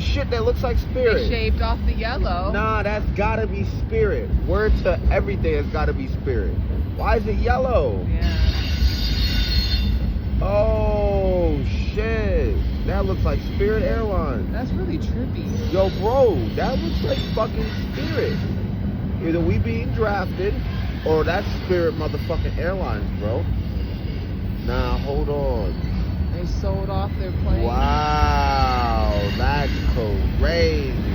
shit that looks like Spirit. They shaved off the yellow. Nah, that's gotta be Spirit. Word to everything has gotta be Spirit. Why is it yellow? Yeah. Oh shit. That looks like Spirit Airlines. That's really trippy. Yo, bro, that looks like fucking Spirit. Either we being drafted or that's Spirit motherfucking Airlines, bro. Nah, hold on. They sold off their plane. Wow, that's crazy.